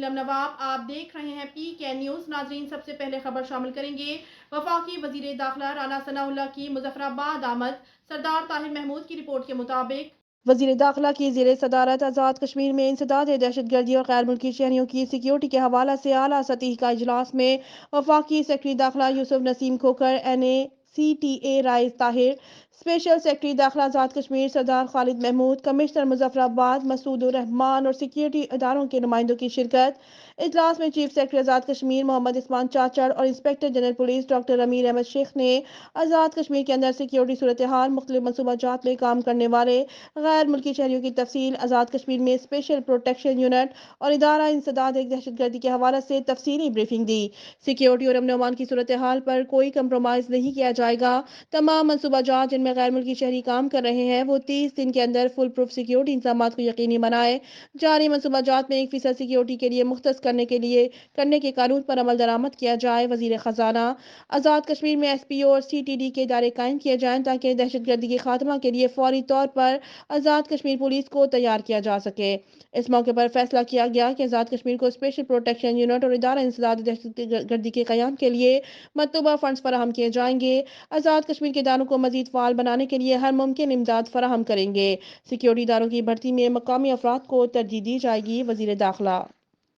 نیلم نواب، آپ دیکھ رہے ہیں پی کے نیوز۔ ناظرین، سب سے پہلے خبر شامل کریں گے۔ وفاقی وزیر داخلہ رانا ثناء اللہ کی مظفر آباد آمد۔ سردار طاہر محمود کی رپورٹ کے مطابق وزیر داخلہ کی زیر صدارت آزاد کشمیر میں انسداد دہشت گردی اور غیر ملکی شہریوں کی سیکیورٹی کے حوالے سے اعلیٰ سطحی کا اجلاس میں وفاقی سیکرٹری داخلہ یوسف نسیم کھوکھر، NACTA رائز طاہر، اسپیشل سیکرٹری داخلہ آزاد کشمیر سردار خالد محمود، کمشنر مظفر آباد مسعود الرحمان اور سیکیورٹی اداروں کے نمائندوں کی شرکت۔ اجلاس میں چیف سیکرٹری آزاد کشمیر محمد عثمان چاچڑ اور انسپکٹر جنرل پولیس ڈاکٹر امیر احمد شیخ نے آزاد کشمیر کے اندر سیکیورٹی صورتحال، مختلف منصوبہ جات میں کام کرنے والے غیر ملکی شہریوں کی تفصیل، آزاد کشمیر میں اسپیشل پروٹیکشن یونٹ اور ادارہ انسداد دہشت گردی کے حوالے سے تفصیلی بریفنگ دی۔ سیکیورٹی اور امن و امان کی صورتحال پر کوئی کمپرومائز نہیں کیا جائے گا۔ تمام منصوبہ جات جن میں غیر ملکی شہری کام کر رہے ہیں وہ 30 دن کے اندر فل پروف سیکیورٹی انتظامات کو یقینی بنائے۔ جاری منصوبہ جات میں 1% سیکیورٹی کے لیے مختص کرنے کے قانون پر عمل درآمد کیا جائے۔ وزیر خزانہ آزاد کشمیر میں SPO اور CTD کے ادارے قائم کیے جائیں تاکہ دہشت گردی کے خاتمہ کے لیے فوری طور پر آزاد کشمیر پولیس کو تیار کیا جا سکے۔ اس موقع پر فیصلہ کیا گیا کہ آزاد کشمیر کو اسپیشل پروٹیکشن یونٹ اور ادارہ انسداد دہشت گردی کے قیام کے لیے مطلوبہ فنڈز فراہم کیے جائیں گے۔ آزاد کشمیر کے اداروں کو مزید فعال بنانے کے لیے ہر ممکن امداد فراہم کریں گے۔ سیکیورٹی اداروں کی بھرتی میں مقامی افراد کو ترجیح دی جائے گی: وزیر داخلہ۔